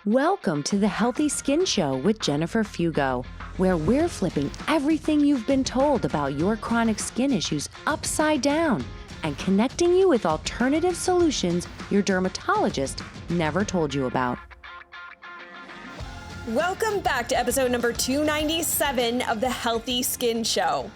Welcome to the Healthy Skin Show with Jennifer Fugo, where we're flipping everything you've been told about your chronic skin issues upside down and connecting you with alternative solutions your dermatologist never told you about. Welcome back to episode number 297 of the Healthy Skin Show.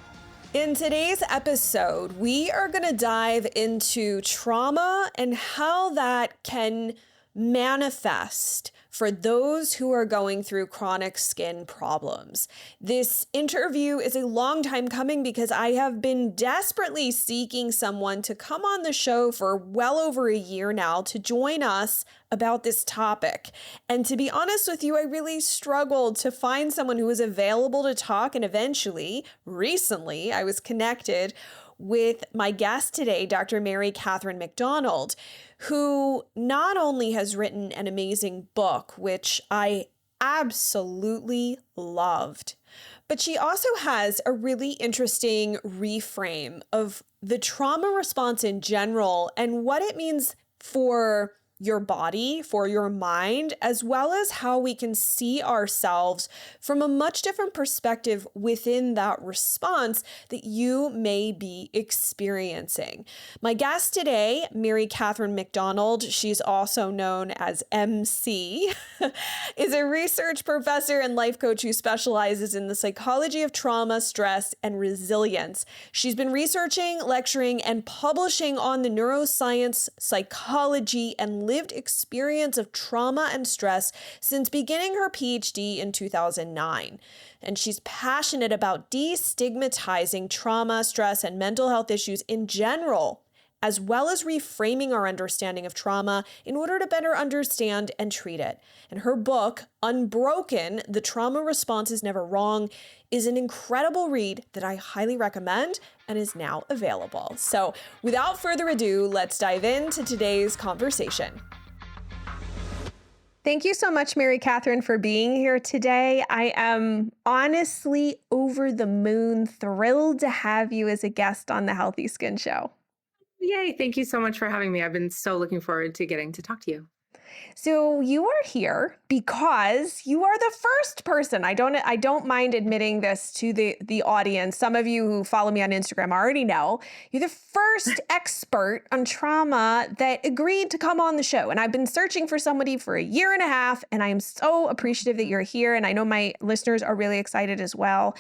In today's episode, we are going to dive into trauma and how that can manifest for those who are going through chronic skin problems. This interview is a long time coming because I have been desperately seeking someone to come on the show for well over a year now to join us about this topic. And to be honest with you, I really struggled to find someone who was available to talk. And eventually, recently, I was connected with my guest today, Dr. MaryCatherine McDonald, who not only has written an amazing book, which I absolutely loved, but she also has a really interesting reframe of the trauma response in general and what it means for your body, for your mind, as well as how we can see ourselves from a much different perspective within that response that you may be experiencing. My guest today, MaryCatherine McDonald, she's also known as MC, is a research professor and life coach who specializes in the psychology of trauma, stress, and resilience. She's been researching, lecturing, and publishing on the neuroscience, psychology, and lived experience of trauma and stress since beginning her PhD in 2009. And she's passionate about destigmatizing trauma, stress, and mental health issues in general, as well as reframing our understanding of trauma in order to better understand and treat it. And her book, Unbroken, The Trauma Response is Never Wrong, is an incredible read that I highly recommend and is now available. So without further ado, let's dive into today's conversation. Thank you so much, MaryCatherine, for being here today. I am honestly over the moon, thrilled to have you as a guest on the Healthy Skin Show. Yay. Thank you so much for having me. I've been so looking forward to getting to talk to you. So you are here because you are the first person. I don't mind admitting this to the audience. Some of you who follow me on Instagram already know you're the first expert on trauma that agreed to come on the show. And I've been searching for somebody for a year and a half, and I am so appreciative that you're here. And I know my listeners are really excited as well.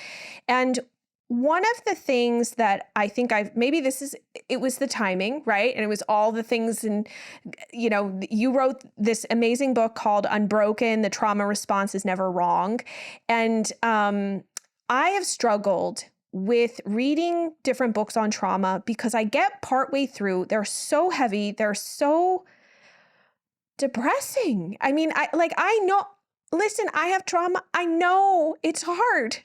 And one of the things that I think it was the timing, right? And it was all the things, and, you wrote this amazing book called Unbroken, The Trauma Response is Never Wrong. And I have struggled with reading different books on trauma because I get partway through, they're so heavy, they're so depressing. I mean, I know. Listen, I have trauma. I know it's hard,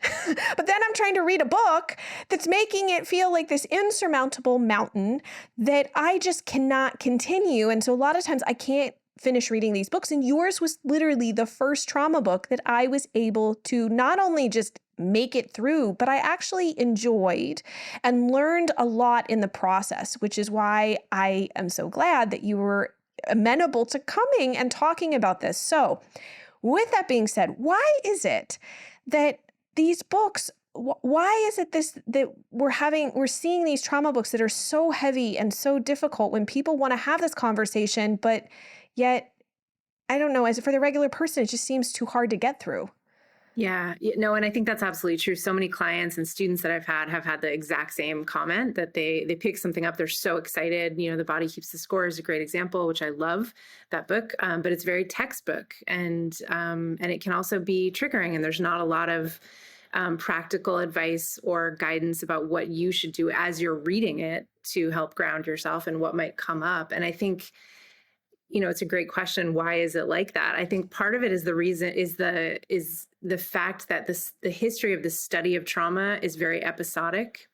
but then I'm trying to read a book that's making it feel like this insurmountable mountain that I just cannot continue. And so a lot of times I can't finish reading these books. And yours was literally the first trauma book that I was able to not only just make it through, but I actually enjoyed and learned a lot in the process, which is why I am so glad that you were amenable to coming and talking about this. So with that being said, why is it that these books, why is it that we're seeing these trauma books that are so heavy and so difficult when people want to have this conversation, but yet, I don't know, as for the regular person, it just seems too hard to get through? Yeah, no, and I think that's absolutely true. So many clients and students that I've had the exact same comment that they pick something up. They're so excited. The Body Keeps the Score is a great example, which I love that book, but it's very textbook and it can also be triggering. And there's not a lot of practical advice or guidance about what you should do as you're reading it to help ground yourself and what might come up. And I think it's a great question. Why is it like that? I think part of it is the fact that the history of the study of trauma is very episodic.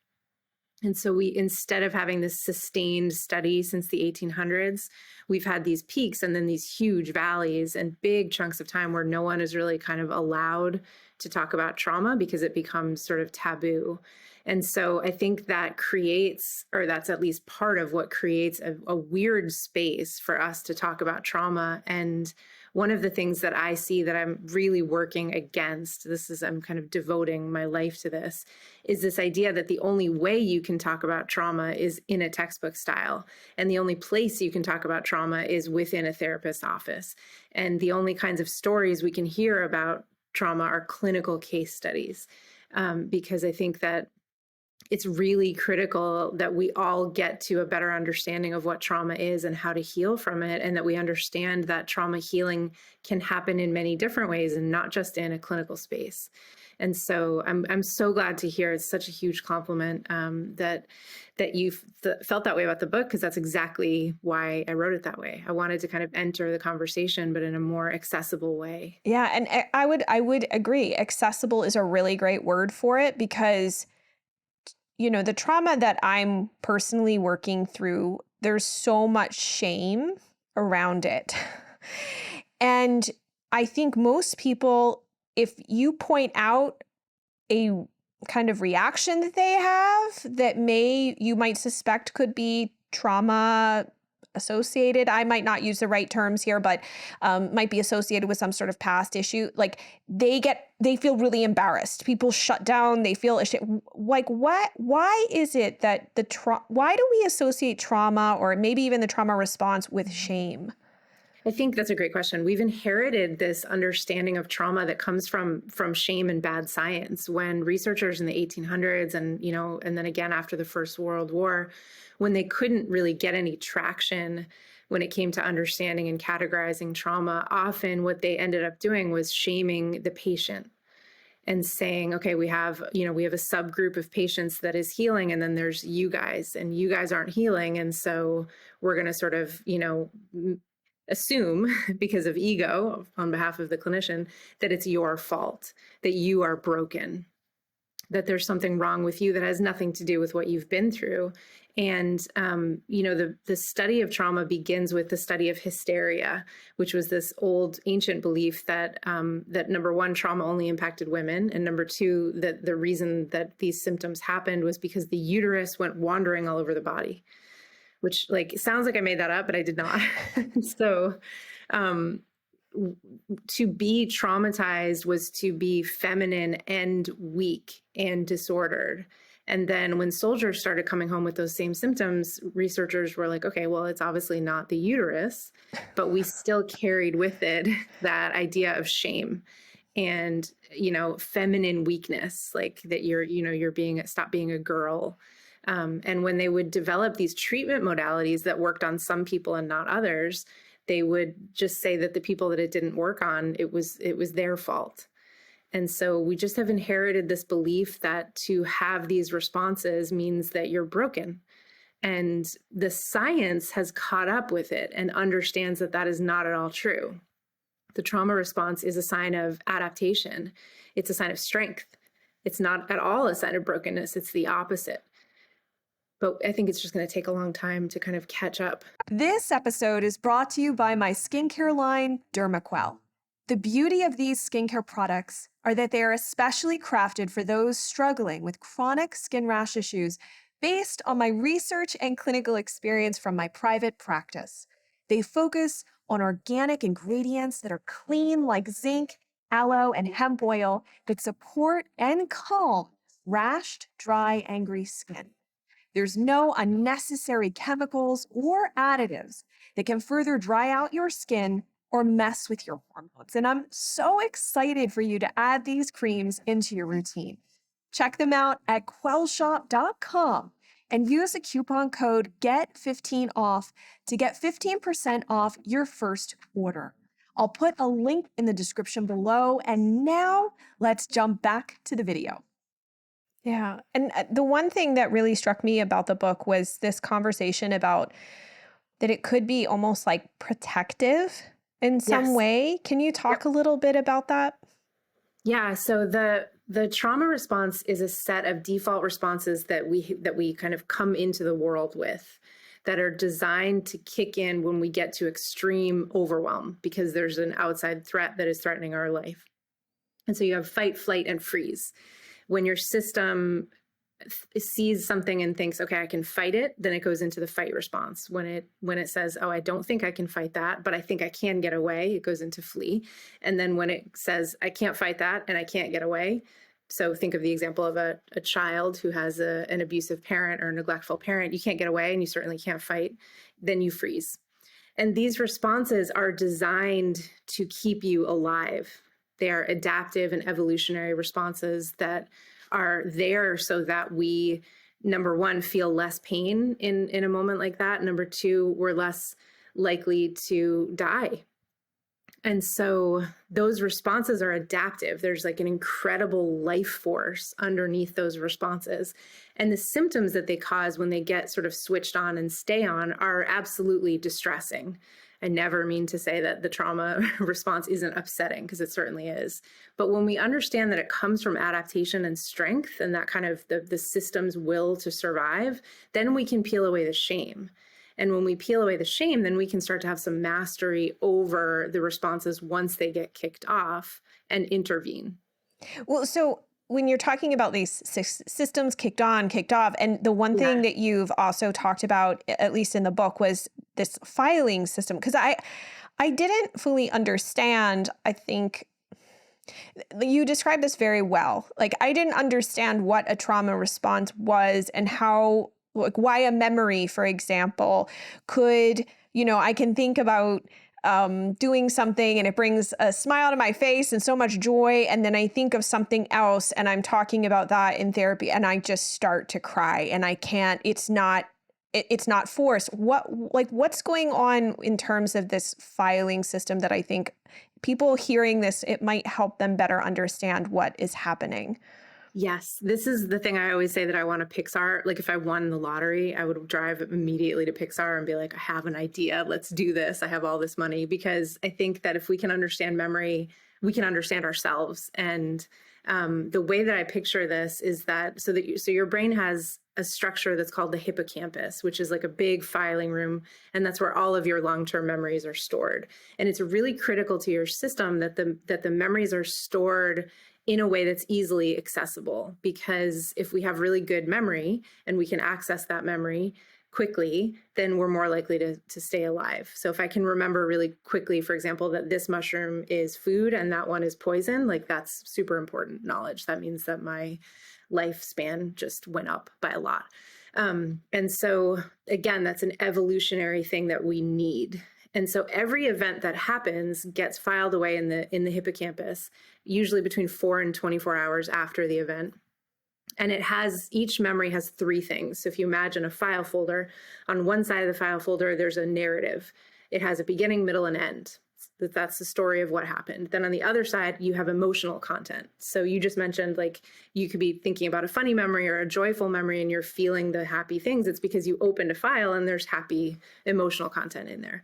And so instead of having this sustained study since the 1800s, we've had these peaks and then these huge valleys and big chunks of time where no one is really kind of allowed to talk about trauma because it becomes sort of taboo. And so I think that that's at least part of what creates a weird space for us to talk about trauma. And one of the things that I see that I'm really working against, I'm kind of devoting my life to this, is this idea that the only way you can talk about trauma is in a textbook style. And the only place you can talk about trauma is within a therapist's office. And the only kinds of stories we can hear about trauma are clinical case studies. Because I think that it's really critical that we all get to a better understanding of what trauma is and how to heal from it, and that we understand that trauma healing can happen in many different ways and not just in a clinical space. And so I'm so glad to hear, it's such a huge compliment that you felt that way about the book, because that's exactly why I wrote it that way. I wanted to kind of enter the conversation, but in a more accessible way. Yeah, and I would agree. Accessible is a really great word for it, because the trauma that I'm personally working through, there's so much shame around it. And I think most people, if you point out a kind of reaction that they have that you might suspect could be trauma associated, I might not use the right terms here, but might be associated with some sort of past issue, like they feel really embarrassed. People shut down, they feel ashamed. Like why is it that why do we associate trauma, or maybe even the trauma response, with shame? I think that's a great question. We've inherited this understanding of trauma that comes from shame and bad science. When researchers in the 1800s and then again after the First World War, when they couldn't really get any traction when it came to understanding and categorizing trauma, often what they ended up doing was shaming the patient and saying, okay, we have a subgroup of patients that is healing, and then there's you guys, and you guys aren't healing. And so we're going to sort of, assume, because of ego on behalf of the clinician, that it's your fault, that you are broken, that there's something wrong with you that has nothing to do with what you've been through. And, the study of trauma begins with the study of hysteria, which was this old ancient belief that, that number one, trauma only impacted women. And number two, that the reason that these symptoms happened was because the uterus went wandering all over the body, which sounds like I made that up, but I did not. So, to be traumatized was to be feminine and weak and disordered. And then when soldiers started coming home with those same symptoms, researchers were like, okay, well, it's obviously not the uterus, but we still carried with it that idea of shame and, feminine weakness, like that stop being a girl. And when they would develop these treatment modalities that worked on some people and not others, they would just say that the people that it didn't work on, it was their fault. And so we just have inherited this belief that to have these responses means that you're broken. And the science has caught up with it and understands that that is not at all true. The trauma response is a sign of adaptation. It's a sign of strength. It's not at all a sign of brokenness. It's the opposite. But I think it's just going to take a long time to kind of catch up. This episode is brought to you by my skincare line, Dermaquell. The beauty of these skincare products are that they are especially crafted for those struggling with chronic skin rash issues based on my research and clinical experience from my private practice. They focus on organic ingredients that are clean, like zinc, aloe, and hemp oil, that support and calm rashed, dry, angry skin. There's no unnecessary chemicals or additives that can further dry out your skin or mess with your hormones. And I'm so excited for you to add these creams into your routine. Check them out at quellshop.com and use the coupon code GET15OFF to get 15% off your first order. I'll put a link in the description below. And now let's jump back to the video. Yeah. And the one thing that really struck me about the book was this conversation about that it could be almost like protective in some way. Can you talk a little bit about that? Yeah. So the trauma response is a set of default responses that we kind of come into the world with, that are designed to kick in when we get to extreme overwhelm because there's an outside threat that is threatening our life. And so you have fight, flight, and freeze. When your system sees something and thinks, okay, I can fight it, then it goes into the fight response. When it says, oh, I don't think I can fight that, but I think I can get away, it goes into flee. And then when it says, I can't fight that and I can't get away, so think of the example of a child who has an abusive parent or a neglectful parent. You can't get away and you certainly can't fight. Then you freeze. And these responses are designed to keep you alive. They are adaptive and evolutionary responses that are there so that we, number one, feel less pain in a moment like that. Number two, we're less likely to die. And so those responses are adaptive. There's like an incredible life force underneath those responses. And the symptoms that they cause when they get sort of switched on and stay on are absolutely distressing. I never mean to say that the trauma response isn't upsetting, because it certainly is. But when we understand that it comes from adaptation and strength and that kind of the system's will to survive, then we can peel away the shame. And when we peel away the shame, then we can start to have some mastery over the responses once they get kicked off and intervene. Well, so when you're talking about these systems kicked on, kicked off, and the one thing that you've also talked about, at least in the book, was this filing system. Because I didn't fully understand, I think you described this very well. Like, I didn't understand what a trauma response was and how, like, why a memory, for example, could, I can think about doing something and it brings a smile to my face and so much joy. And then I think of something else and I'm talking about that in therapy and I just start to cry and I can't, it's not forced. What's going on in terms of this filing system that I think people hearing this, it might help them better understand what is happening? Yes, this is the thing I always say that I want to Pixar. Like, if I won the lottery, I would drive immediately to Pixar and be like, I have an idea. Let's do this. I have all this money. Because I think that if we can understand memory, we can understand ourselves. And the way that I picture this is that so your brain has a structure that's called the hippocampus, which is like a big filing room. And that's where all of your long-term memories are stored. And it's really critical to your system that the memories are stored in a way that's easily accessible, because if we have really good memory and we can access that memory quickly, then we're more likely to stay alive. So if I can remember really quickly, for example, that this mushroom is food and that one is poison, like, that's super important knowledge. That means that my lifespan just went up by a lot. And so again, that's an evolutionary thing that we need. And so every event that happens gets filed away in the hippocampus, usually between 4 and 24 hours after the event. And each memory has 3 things. So if you imagine a file folder, on one side of the file folder, there's a narrative. It has a beginning, middle, and end. That's the story of what happened. Then on the other side, you have emotional content. So you just mentioned, like, you could be thinking about a funny memory or a joyful memory and you're feeling the happy things. It's because you opened a file and there's happy emotional content in there.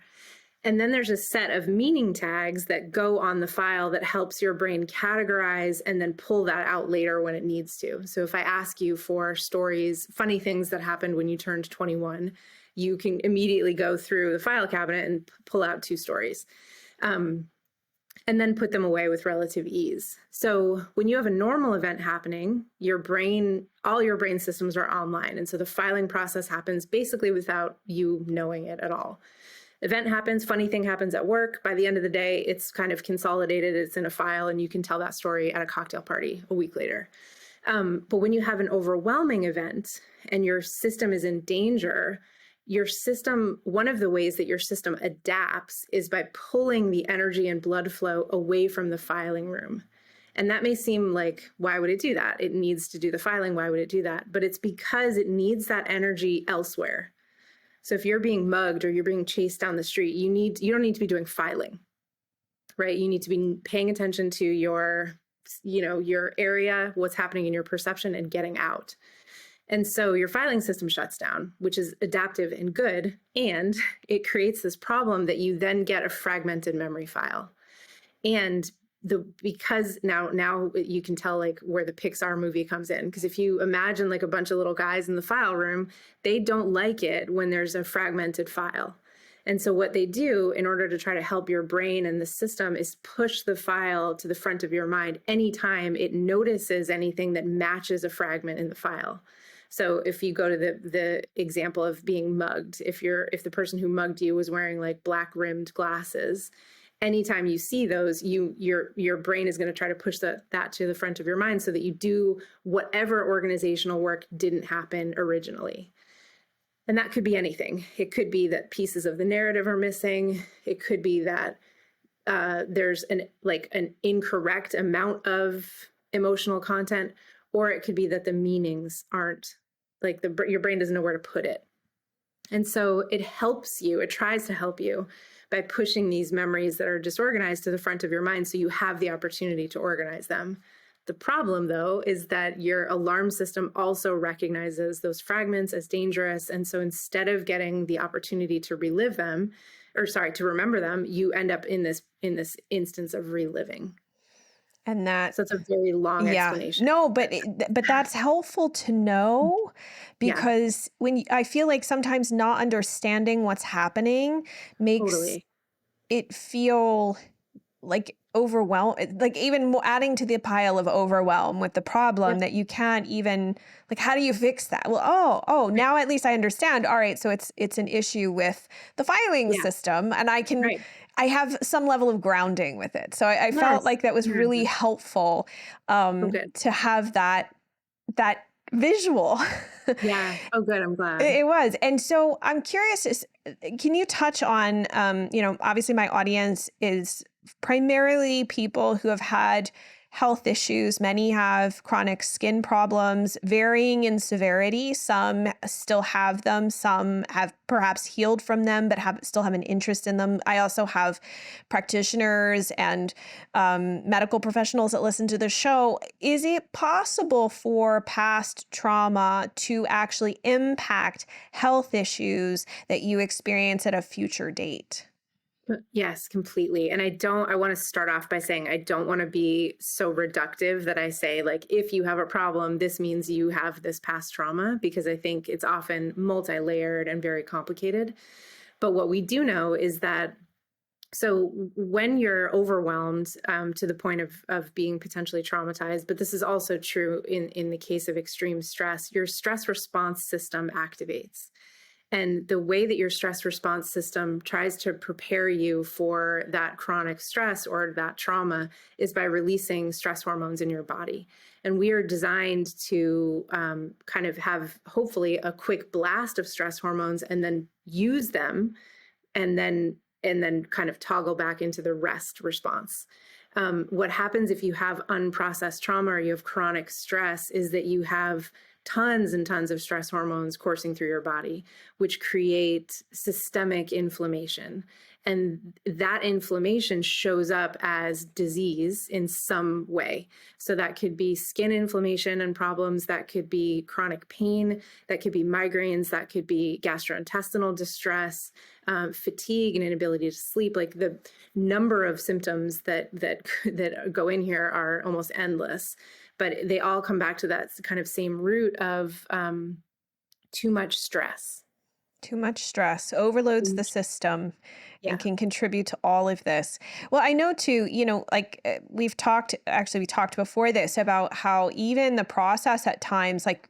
And then there's a set of meaning tags that go on the file that helps your brain categorize and then pull that out later when it needs to. So if I ask you for stories, funny things that happened when you turned 21, you can immediately go through the file cabinet and pull out 2 stories. And then put them away with relative ease. So when you have a normal event happening, all your brain systems are online. And so the filing process happens basically without you knowing it at all. Event happens, funny thing happens at work. By the end of the day, it's kind of consolidated, it's in a file, and you can tell that story at a cocktail party a week later. But when you have an overwhelming event and your system is in danger, one of the ways that your system adapts is by pulling the energy and blood flow away from the filing room. And that may seem like, why would it do that? It needs to do the filing. Why would it do that? But it's because it needs that energy elsewhere. So if you're being mugged or you're being chased down the street, you don't need to be doing filing, right? You need to be paying attention to your area, what's happening in your perception, and getting out. And so your filing system shuts down, which is adaptive and good. And it creates this problem that you then get a fragmented memory file. And because now you can tell, like, where the Pixar movie comes in. Because if you imagine like a bunch of little guys in the file room, they don't like it when there's a fragmented file. And so what they do in order to try to help your brain and the system is push the file to the front of your mind anytime it notices anything that matches a fragment in the file. So if you go to the example of being mugged, if the person who mugged you was wearing like black rimmed glasses, anytime you see those, your brain is going to try to push that to the front of your mind so that you do whatever organizational work didn't happen originally. And that could be anything. It could be that pieces of the narrative are missing. It could be that there's an incorrect amount of emotional content, or it could be that the meanings aren't your brain doesn't know where to put it. And so it tries to help you by pushing these memories that are disorganized to the front of your mind so you have the opportunity to organize them. The problem, though, is that your alarm system also recognizes those fragments as dangerous. And so instead of getting the opportunity to to remember them, you end up in this instance of reliving. And So it's a very long explanation. No, but that's helpful to know, because I feel like sometimes not understanding what's happening makes it feel like overwhelm, like even adding to the pile of overwhelm with the problem that you can't even, like, how do you fix that? Well, now at least I understand. All right, so it's an issue with the filing system, and I have some level of grounding with it. So I felt like that was really helpful to have that visual. Yeah. Oh, good. I'm glad. It was. And so I'm curious, can you touch on, obviously my audience is primarily people who have had health issues. Many have chronic skin problems, varying in severity. Some still have them. Some have perhaps healed from them, but still have an interest in them. I also have practitioners and medical professionals that listen to the show. Is it possible for past trauma to actually impact health issues that you experience at a future date? Yes, completely. And I want to start off by saying, I don't want to be so reductive that I say, like, if you have a problem, this means you have this past trauma, because I think it's often multi-layered and very complicated. But what we do know is that, so when you're overwhelmed to the point of being potentially traumatized, but this is also true in the case of extreme stress, your stress response system activates. And the way that your stress response system tries to prepare you for that chronic stress or that trauma is by releasing stress hormones in your body. And we are designed to kind of have, hopefully, a quick blast of stress hormones and then use them and then kind of toggle back into the rest response. What happens if you have unprocessed trauma or you have chronic stress is that you have tons and tons of stress hormones coursing through your body, which create systemic inflammation. And that inflammation shows up as disease in some way. So that could be skin inflammation and problems, that could be chronic pain, that could be migraines, that could be gastrointestinal distress, fatigue and inability to sleep. Like, the number of symptoms that go in here are almost endless. But they all come back to that kind of same root of too much stress. Too much stress overloads the system and can contribute to all of this. Well, I know too, we talked before this about how even the process at times, like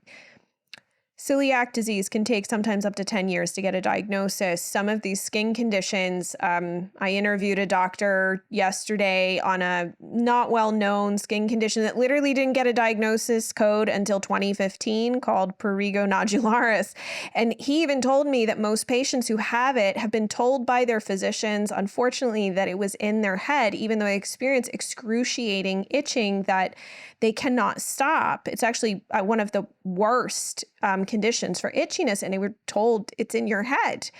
celiac disease, can take sometimes up to 10 years to get a diagnosis. Some of these skin conditions, I interviewed a doctor yesterday on a not well-known skin condition that literally didn't get a diagnosis code until 2015, called prurigo nodularis. And he even told me that most patients who have it have been told by their physicians, unfortunately, that it was in their head, even though they experience excruciating itching that they cannot stop. It's actually one of the worst conditions for itchiness, and they were told it's in your head.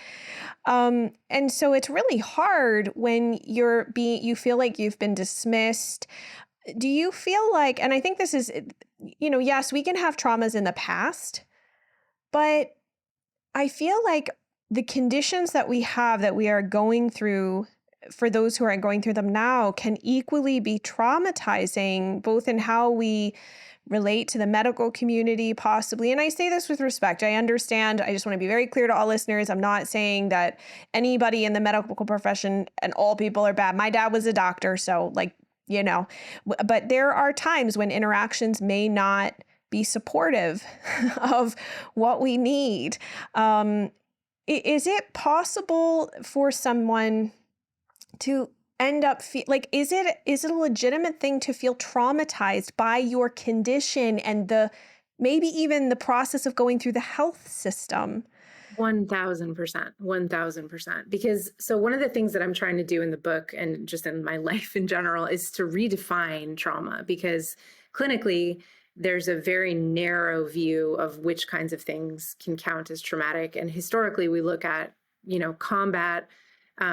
And so it's really hard when you feel like you've been dismissed. Do you feel like, and I think this is, yes, we can have traumas in the past, but I feel like the conditions that we have, that we are going through, for those who are going through them now, can equally be traumatizing, both in how we relate to the medical community, possibly. And I say this with respect. I understand. I just want to be very clear to all listeners. I'm not saying that anybody in the medical profession and all people are bad. My dad was a doctor, so but there are times when interactions may not be supportive of what we need. Is it possible for someone to end up like, is it a legitimate thing to feel traumatized by your condition and maybe even the process of going through the health system? 1000%, 1000%. Because so one of the things that I'm trying to do in the book and just in my life in general is to redefine trauma, because clinically there's a very narrow view of which kinds of things can count as traumatic. And historically we look at, combat,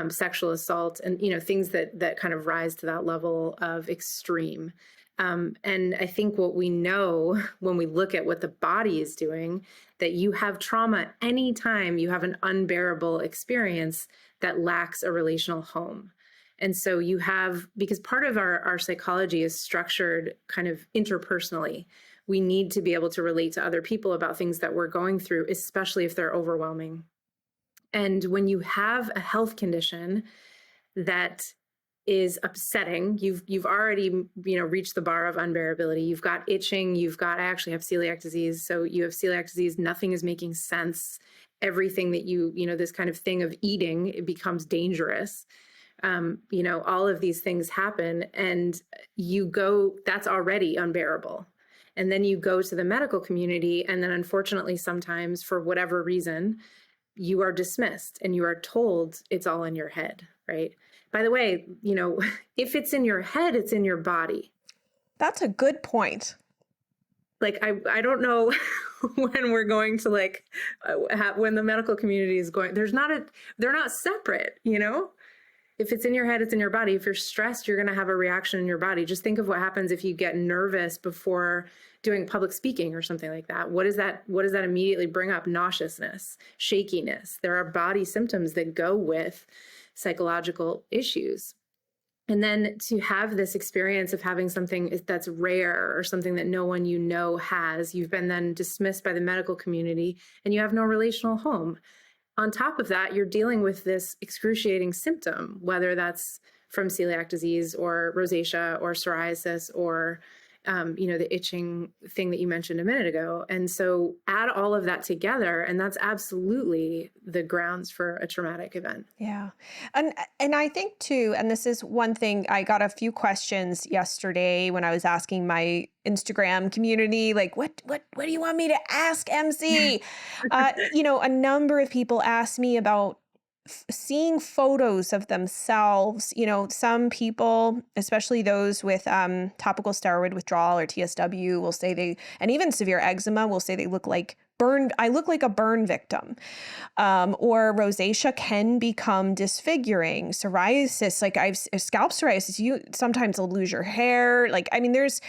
sexual assault, and, things that kind of rise to that level of extreme. And I think what we know when we look at what the body is doing, that you have trauma anytime you have an unbearable experience that lacks a relational home. And so you have, because part of our psychology is structured kind of interpersonally. We need to be able to relate to other people about things that we're going through, especially if they're overwhelming. And when you have a health condition that is upsetting, you've already, reached the bar of unbearability. You've got itching, I actually have celiac disease. So you have celiac disease, nothing is making sense. Everything that this kind of thing of eating, it becomes dangerous. All of these things happen and that's already unbearable. And then you go to the medical community, and then unfortunately, sometimes for whatever reason, you are dismissed and you are told it's all in your head, right? By the way, if it's in your head, it's in your body. That's a good point. Like, I don't know when we're going to when the medical community is going, they're not separate, If it's in your head, it's in your body. If you're stressed, you're going to have a reaction in your body. Just think of what happens if you get nervous before doing public speaking or something like that. What does that immediately bring up? Nauseousness, shakiness. There are body symptoms that go with psychological issues. And then to have this experience of having something that's rare or something that no one has, you've been then dismissed by the medical community and you have no relational home. On top of that, you're dealing with this excruciating symptom, whether that's from celiac disease or rosacea or psoriasis or, the itching thing that you mentioned a minute ago. And so add all of that together, and that's absolutely the grounds for a traumatic event. Yeah. And I think too, and this is one thing, I got a few questions yesterday when I was asking my Instagram community, like, what do you want me to ask MC? A number of people asked me about seeing photos of themselves. Some people, especially those with topical steroid withdrawal or TSW, will say and even severe eczema, will say they look like burned. I look like a burn victim. Or rosacea can become disfiguring. Psoriasis, like scalp psoriasis, you sometimes will lose your hair. There's,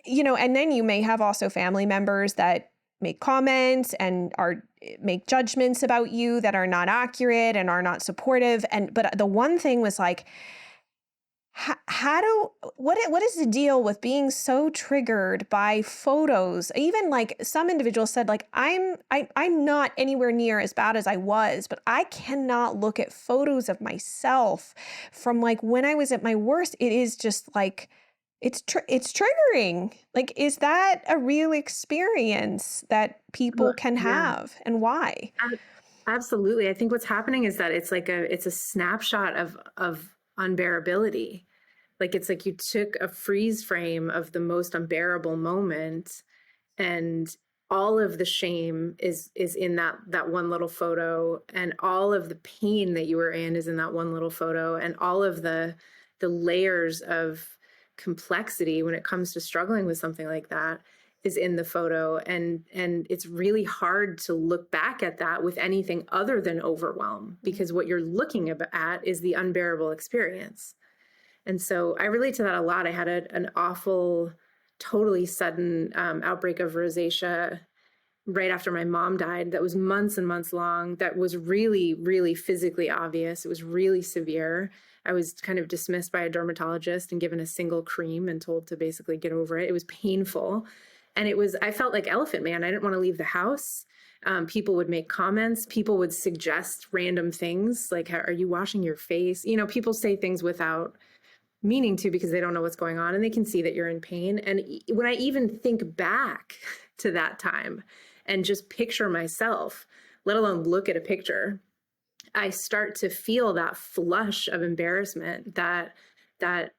and then you may have also family members that make comments and make judgments about you that are not accurate and are not supportive. But the one thing was like, what is the deal with being so triggered by photos? Even like some individuals said, like, I'm not anywhere near as bad as I was, but I cannot look at photos of myself from like when I was at my worst. It is just like, it's triggering. Like, is that a real experience that people can have, and why? Absolutely. I think what's happening is that it's a snapshot of unbearability. Like, it's like you took a freeze frame of the most unbearable moment, and all of the shame is in that one little photo, and all of the pain that you were in is in that one little photo, and all of the layers of complexity when it comes to struggling with something like that is in the photo. And it's really hard to look back at that with anything other than overwhelm, because what you're looking at is the unbearable experience. And so I relate to that a lot. I had an awful, totally sudden outbreak of rosacea right after my mom died. That was months and months long. That was really, really physically obvious. It was really severe. I was kind of dismissed by a dermatologist and given a single cream and told to basically get over it. It was painful. And I felt like Elephant Man. I didn't want to leave the house. People would make comments. People would suggest random things like, are you washing your face? People say things without meaning to, because they don't know what's going on and they can see that you're in pain. And when I even think back to that time and just picture myself, let alone look at a picture, I start to feel that flush of embarrassment, that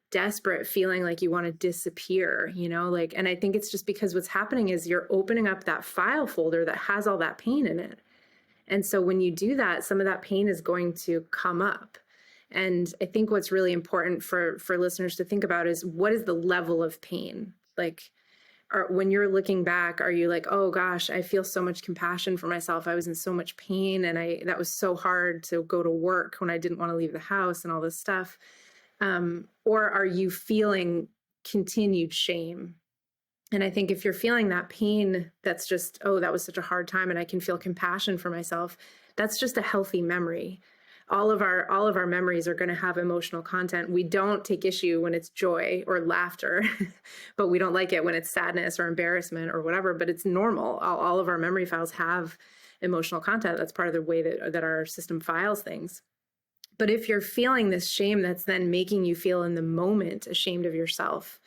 desperate feeling like you want to disappear, like, and I think it's just because what's happening is you're opening up that file folder that has all that pain in it. And so when you do that, some of that pain is going to come up. And I think what's really important for listeners to think about is, what is the level of pain? Like, when you're looking back, are you like, oh gosh, I feel so much compassion for myself. I was in so much pain and that was so hard to go to work when I didn't want to leave the house and all this stuff. Or are you feeling continued shame? And I think if you're feeling that pain, that's just, oh, that was such a hard time and I can feel compassion for myself, that's just a healthy memory. All of our memories are going to have emotional content. We don't take issue when it's joy or laughter, but we don't like it when it's sadness or embarrassment or whatever, but it's normal. All of our memory files have emotional content. That's part of the way that our system files things. But if you're feeling this shame that's then making you feel in the moment ashamed of yourself,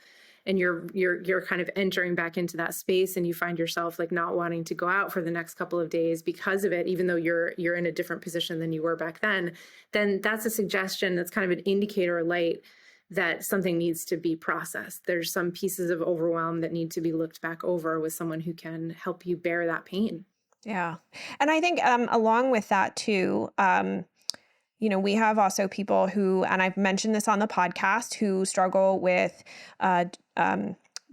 and you're kind of entering back into that space, and you find yourself like not wanting to go out for the next couple of days because of it, even though you're in a different position than you were back then that's a suggestion, that's kind of an indicator or light that something needs to be processed. There's some pieces of overwhelm that need to be looked back over with someone who can help you bear that pain. Yeah. And I think along with that too, we have also people who, and I've mentioned this on the podcast, who struggle with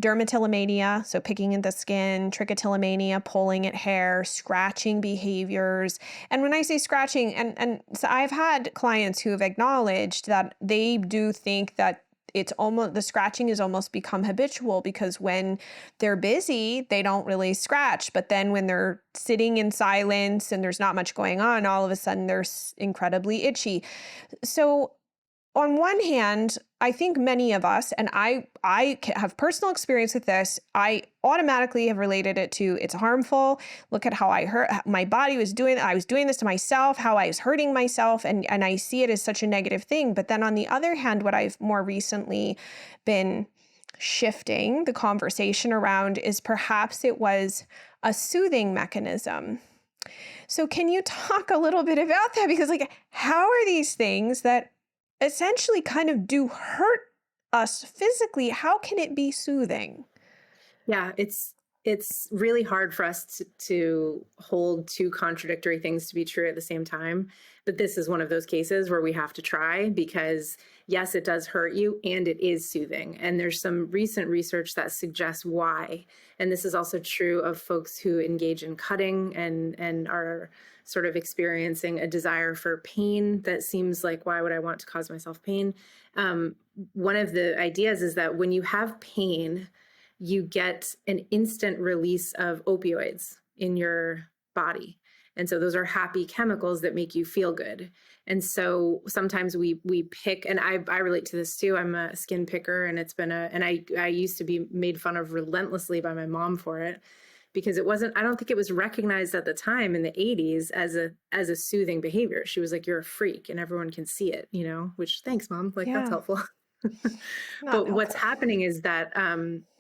dermatillomania, so picking at the skin, trichotillomania, pulling at hair, scratching behaviors. And when I say scratching, and so I've had clients who have acknowledged that they do think that it's almost, the scratching has almost become habitual, because when they're busy, they don't really scratch. But then when they're sitting in silence and there's not much going on, all of a sudden they're incredibly itchy. So on one hand, I think many of us, and I have personal experience with this, I automatically have related it to, it's harmful. Look at how I hurt, my body was doing, I was doing this to myself, how I was hurting myself. And I see it as such a negative thing. But then on the other hand, what I've more recently been shifting the conversation around is perhaps it was a soothing mechanism. So can you talk a little bit about that? Because like, how are these things that essentially kind of do hurt us physically, how can it be soothing? Yeah, it's really hard for us to hold two contradictory things to be true at the same time. But this is one of those cases where we have to try, because yes, it does hurt you and it is soothing. And there's some recent research that suggests why. And this is also true of folks who engage in cutting and are sort of experiencing a desire for pain that seems like, why would I want to cause myself pain? One of the ideas is that when you have pain, you get an instant release of opioids in your body. And so those are happy chemicals that make you feel good. And so sometimes we pick, and I relate to this too. I'm a skin picker, and it's been and I used to be made fun of relentlessly by my mom for it, because it wasn't, I don't think it was recognized at the time in the 80s as a soothing behavior. She was like, you're a freak and everyone can see it, which, thanks, Mom. Like, that's helpful. But what's happening is that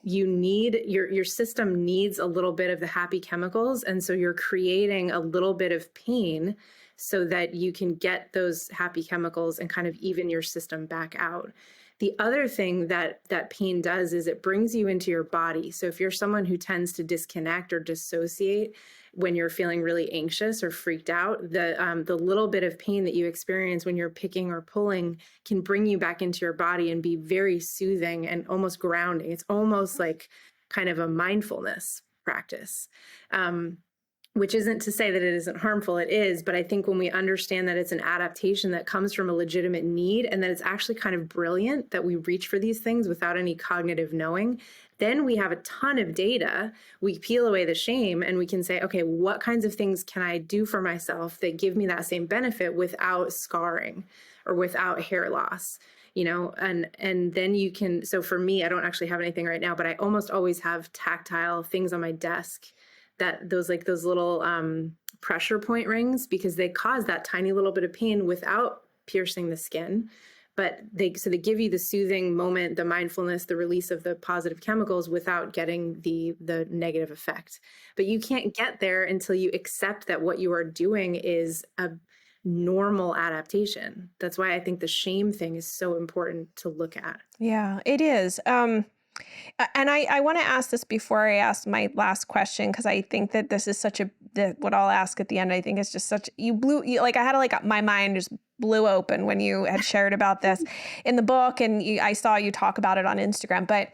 you need, your system needs a little bit of the happy chemicals. And so you're creating a little bit of pain so that you can get those happy chemicals and kind of even your system back out. The other thing that pain does is it brings you into your body. So if you're someone who tends to disconnect or dissociate when you're feeling really anxious or freaked out, the little bit of pain that you experience when you're picking or pulling can bring you back into your body and be very soothing and almost grounding. It's almost like kind of a mindfulness practice. Which isn't to say that it isn't harmful, it is, but I think when we understand that it's an adaptation that comes from a legitimate need, and that it's actually kind of brilliant that we reach for these things without any cognitive knowing, then we have a ton of data. We peel away the shame and we can say, okay, what kinds of things can I do for myself that give me that same benefit without scarring or without hair loss? And then you can, so for me, I don't actually have anything right now, but I almost always have tactile things on my desk, that those little pressure point rings, because they cause that tiny little bit of pain without piercing the skin. but they give you the soothing moment, the mindfulness, the release of the positive chemicals without getting the negative effect. But you can't get there until you accept that what you are doing is a normal adaptation. That's why I think the shame thing is so important to look at. Yeah, it is. And I want to ask this before I ask my last question, because I think that this is such what I'll ask at the end, I think is just such, like I had my mind just blew open when you had shared about this in the book, and I saw you talk about it on Instagram. But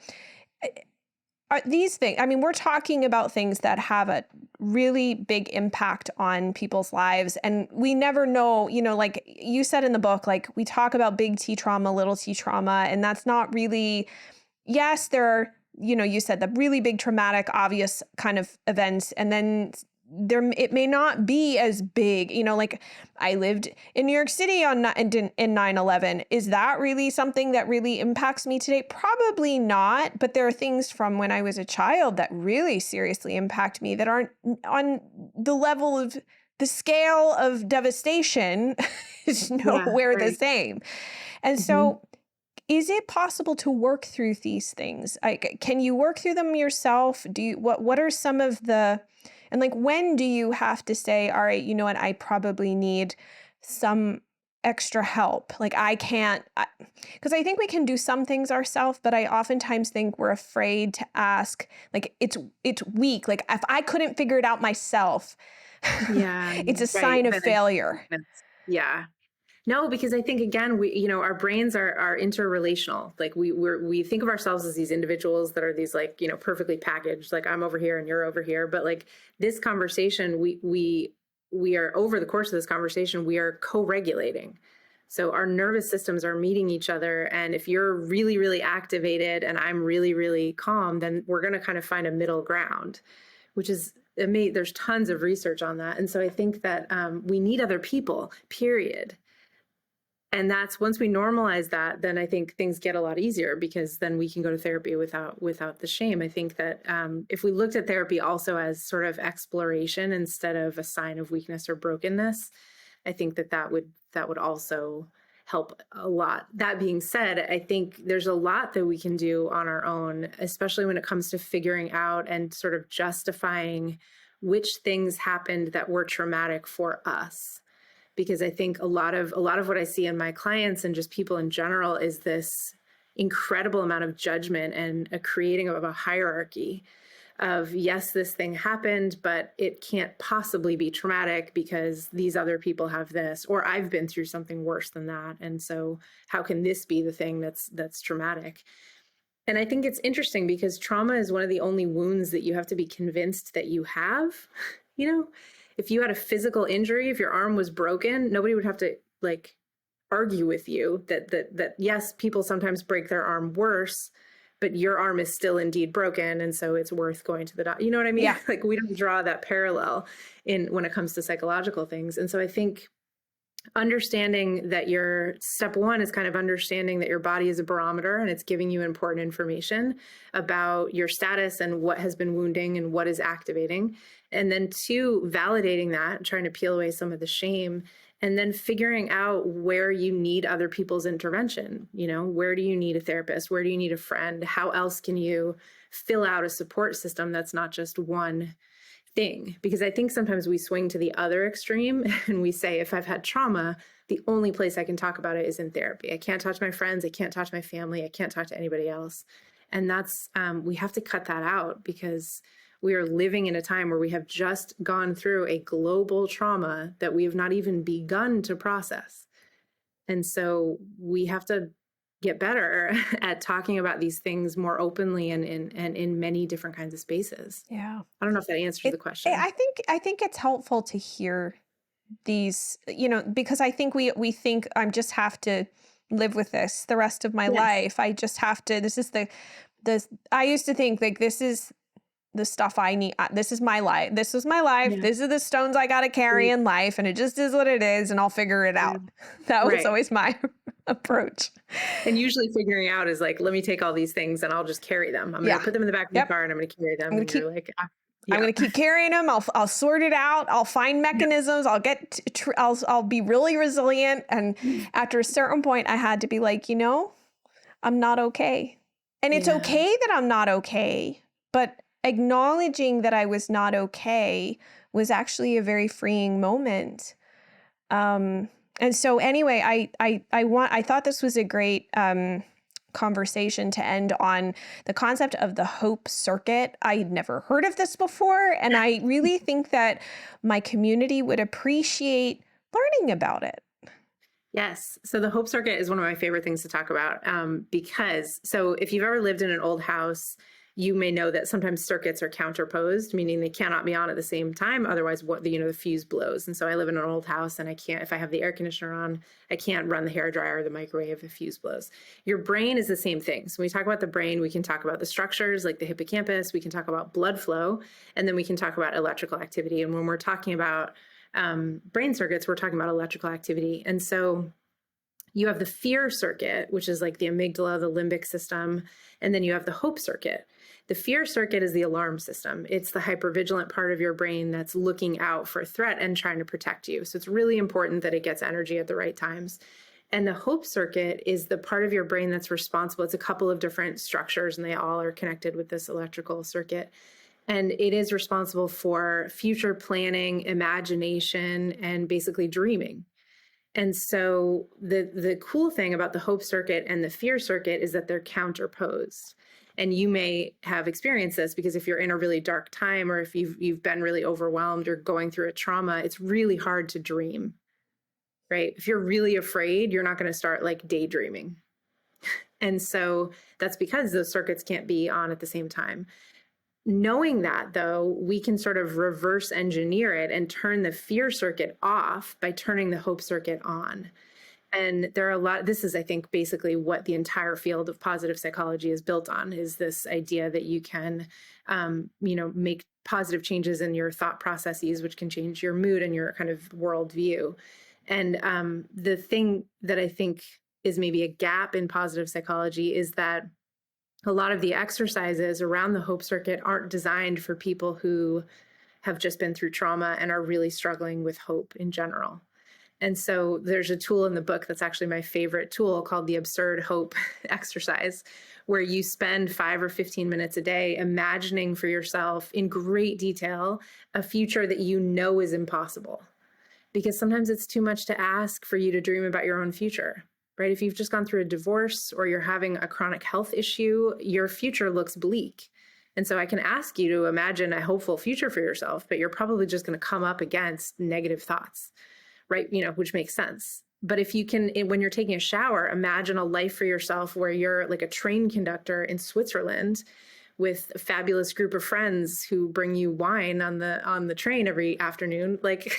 are these things, I mean, we're talking about things that have a really big impact on people's lives. And we never know, like you said in the book, like we talk about big T trauma, little T trauma, and that's not really, yes, there are, you said the really big traumatic, obvious kind of events. And then it may not be as big, like I lived in New York City in 9/11. Is that really something that really impacts me today? Probably not. But there are things from when I was a child that really seriously impact me that aren't on the level of the scale of devastation is nowhere the same. And so is it possible to work through these things? Can you work through them yourself? What are some of and like, when do you have to say, all right, you know what, I probably need some extra help. Like I can't, because I think we can do some things ourselves, but I oftentimes think we're afraid to ask, like it's weak. Like if I couldn't figure it out myself, it's a sign of failure. Yeah. No, because I think, again, our brains are interrelational. Like we think of ourselves as these individuals that are these like, perfectly packaged, like I'm over here and you're over here. But like this conversation, we are, over the course of this conversation, we are co-regulating. So our nervous systems are meeting each other. And if you're really, really activated and I'm really, really calm, then we're going to kind of find a middle ground, which is amazing. There's tons of research on that. And so I think that we need other people, period. And that's, once we normalize that, then I think things get a lot easier, because then we can go to therapy without the shame. I think that if we looked at therapy also as sort of exploration instead of a sign of weakness or brokenness, I think that would also help a lot. That being said, I think there's a lot that we can do on our own, especially when it comes to figuring out and sort of justifying which things happened that were traumatic for us. Because I think a lot of what I see in my clients and just people in general is this incredible amount of judgment and a creating of a hierarchy of, yes, this thing happened, but it can't possibly be traumatic because these other people have this, or I've been through something worse than that. And so how can this be the thing that's traumatic? And I think it's interesting because trauma is one of the only wounds that you have to be convinced that you have, If you had a physical injury, if your arm was broken, nobody would have to like argue with you that yes, people sometimes break their arm worse, but your arm is still indeed broken, and so it's worth going to the doctor. You know what I mean? Yeah. Like we don't draw that parallel when it comes to psychological things. And so I think understanding that your step one is kind of understanding that your body is a barometer and it's giving you important information about your status and what has been wounding and what is activating. And then two, validating that, trying to peel away some of the shame, and then figuring out where you need other people's intervention. Where do you need a therapist? Where do you need a friend? How else can you fill out a support system that's not just one thing? Because I think sometimes we swing to the other extreme and we say, if I've had trauma, the only place I can talk about it is in therapy. I can't talk to my friends. I can't talk to my family. I can't talk to anybody else. And that's, we have to cut that out, because we are living in a time where we have just gone through a global trauma that we have not even begun to process. And so we have to get better at talking about these things more openly and in many different kinds of spaces. Yeah. I don't know if that answers the question. I think it's helpful to hear these, because I think we think I just have to live with this the rest of my life. I just have to, I used to think like, this is the stuff I need. This is my life. This is my life. Yeah. These are the stones I got to carry in life. And it just is what it is. And I'll figure it out. That was always my approach. And usually figuring out is like, let me take all these things and I'll just carry them. I'm going to put them in the back of the car and I'm going to carry them. And you're like, I'm going to keep carrying them. I'll sort it out. I'll find mechanisms. I'll be really resilient. And after a certain point, I had to be like, I'm not okay. And it's okay that I'm not okay. But acknowledging that I was not okay was actually a very freeing moment. And so anyway, I thought this was a great conversation to end on the concept of the hope circuit. I'd never heard of this before, and I really think that my community would appreciate learning about it. Yes. So the hope circuit is one of my favorite things to talk about because if you've ever lived in an old house, you may know that sometimes circuits are counterposed, meaning they cannot be on at the same time. Otherwise, the fuse blows. And so I live in an old house and I can't, if I have the air conditioner on, I can't run the hairdryer or the microwave if the fuse blows. Your brain is the same thing. So when we talk about the brain, we can talk about the structures like the hippocampus, we can talk about blood flow, and then we can talk about electrical activity. And when we're talking about brain circuits, we're talking about electrical activity. And so you have the fear circuit, which is like the amygdala, the limbic system, and then you have the hope circuit. The fear circuit is the alarm system. It's the hypervigilant part of your brain that's looking out for a threat and trying to protect you. So it's really important that it gets energy at the right times. And the hope circuit is the part of your brain that's responsible. It's a couple of different structures, and they all are connected with this electrical circuit. And it is responsible for future planning, imagination, and basically dreaming. And so the cool thing about the hope circuit and the fear circuit is that they're counterposed. And you may have experienced this because if you're in a really dark time, or if you've been really overwhelmed or going through a trauma, it's really hard to dream, right? If you're really afraid, you're not going to start like daydreaming. And so that's because those circuits can't be on at the same time. Knowing that, though, we can sort of reverse engineer it and turn the fear circuit off by turning the hope circuit on. And there are this is, I think, basically what the entire field of positive psychology is built on, is this idea that you can, make positive changes in your thought processes, which can change your mood and your kind of worldview. And the thing that I think is maybe a gap in positive psychology is that a lot of the exercises around the hope circuit aren't designed for people who have just been through trauma and are really struggling with hope in general. And so there's a tool in the book that's actually my favorite tool called the absurd hope exercise, where you spend 5 or 15 minutes a day imagining for yourself in great detail a future that you know is impossible. Because sometimes it's too much to ask for you to dream about your own future, right? If you've just gone through a divorce or you're having a chronic health issue, your future looks bleak. And so I can ask you to imagine a hopeful future for yourself, but you're probably just going to come up against negative thoughts, right? Which makes sense. But if you can, when you're taking a shower, imagine a life for yourself where you're like a train conductor in Switzerland with a fabulous group of friends who bring you wine on the train every afternoon. Like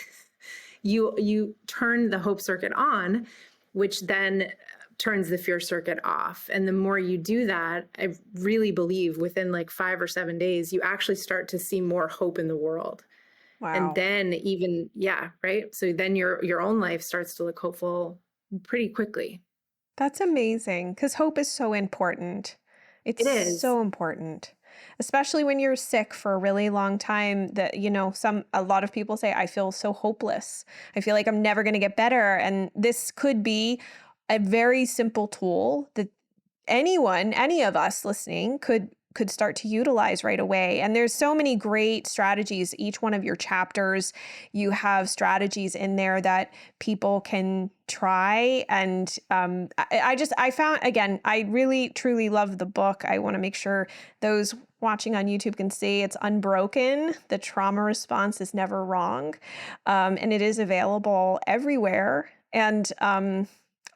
you turn the hope circuit on, which then turns the fear circuit off. And the more you do that, I really believe within like 5 or 7 days, you actually start to see more hope in the world. Wow. And then right? So then your own life starts to look hopeful pretty quickly. That's amazing, because hope is so important. It is so important, especially when you're sick for a really long time, that, a lot of people say, I feel so hopeless. I feel like I'm never going to get better. And this could be a very simple tool that any of us listening could start to utilize right away. And there's so many great strategies. Each one of your chapters, you have strategies in there that people can try. And I found, again, I really, truly love the book. I want to make sure those watching on YouTube can see it's Unbroken. The trauma response is never wrong. And it is available everywhere. And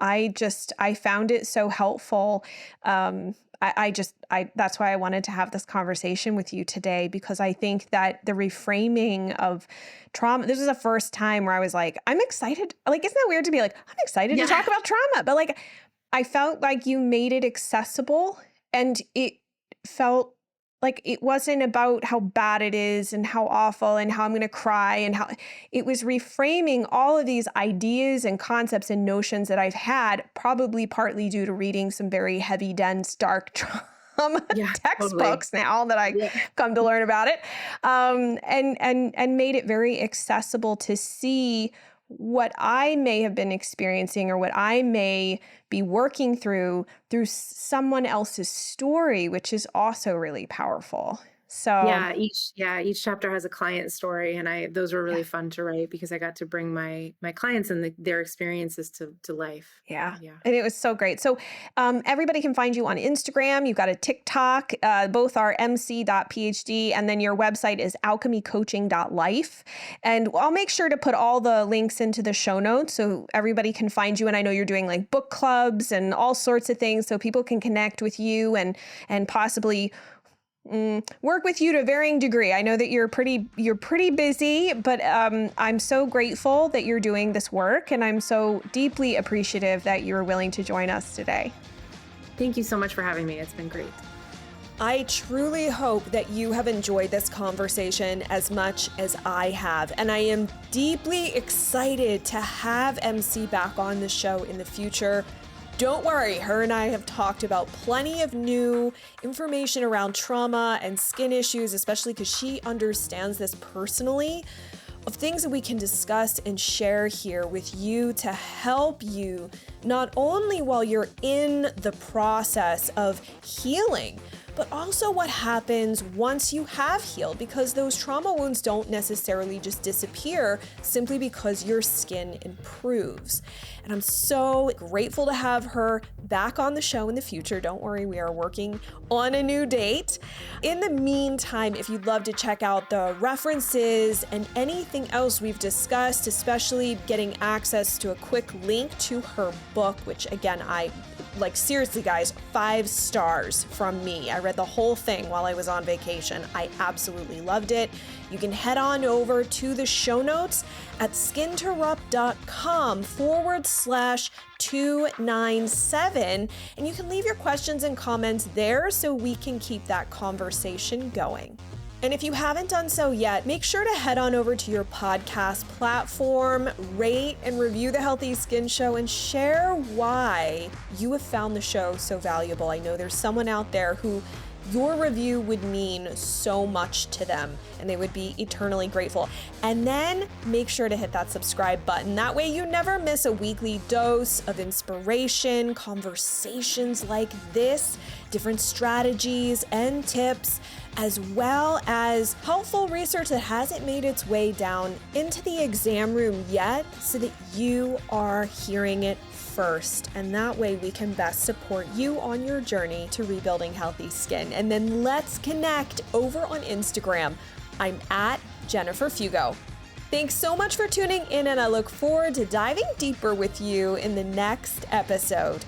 I found it so helpful. That's why I wanted to have this conversation with you today, because I think that the reframing of trauma, this is the first time where I was like, I'm excited. Like, isn't that weird to be like, I'm excited to talk about trauma? But like, I felt like you made it accessible, and it felt like it wasn't about how bad it is and how awful and how I'm going to cry, and how it was reframing all of these ideas and concepts and notions that I've had, probably partly due to reading some very heavy, dense, dark textbooks now that I come to learn about it, and made it very accessible to see what I may have been experiencing or what I may be working through someone else's story, which is also really powerful. So each chapter has a client story, and those were really fun to write because I got to bring my clients and their experiences to life. Yeah. And it was so great. So everybody can find you on Instagram. You've got a TikTok. Both are mc.phd, and then your website is alchemycoaching.life. And I'll make sure to put all the links into the show notes so everybody can find you. And I know you're doing like book clubs and all sorts of things so people can connect with you and possibly work with you to varying degree. I know that you're pretty busy, but I'm so grateful that you're doing this work, and I'm so deeply appreciative that you were willing to join us today. Thank you so much for having me. It's been great. I truly hope that you have enjoyed this conversation as much as I have, and I am deeply excited to have MC back on the show in the future. Don't worry, her and I have talked about plenty of new information around trauma and skin issues, especially because she understands this personally, of things that we can discuss and share here with you to help you, not only while you're in the process of healing, but also what happens once you have healed, because those trauma wounds don't necessarily just disappear simply because your skin improves. And I'm so grateful to have her back on the show in the future. Don't worry, we are working on a new date. In the meantime, if you'd love to check out the references and anything else we've discussed, especially getting access to a quick link to her book, which again, seriously guys, 5 stars from me. I read the whole thing while I was on vacation. I absolutely loved it. You can head on over to the show notes at skinterrupt.com/297, and you can leave your questions and comments there so we can keep that conversation going. And if you haven't done so yet, make sure to head on over to your podcast platform, rate and review the Healthy Skin Show, and share why you have found the show so valuable. I know there's someone out there who your review would mean so much to them, and they would be eternally grateful. And then make sure to hit that subscribe button. That way you never miss a weekly dose of inspiration, conversations like this, different strategies and tips, as well as helpful research that hasn't made its way down into the exam room yet, so that you are hearing it first. And that way we can best support you on your journey to rebuilding healthy skin. And then let's connect over on Instagram. I'm at Jennifer Fugo. Thanks so much for tuning in, and I look forward to diving deeper with you in the next episode.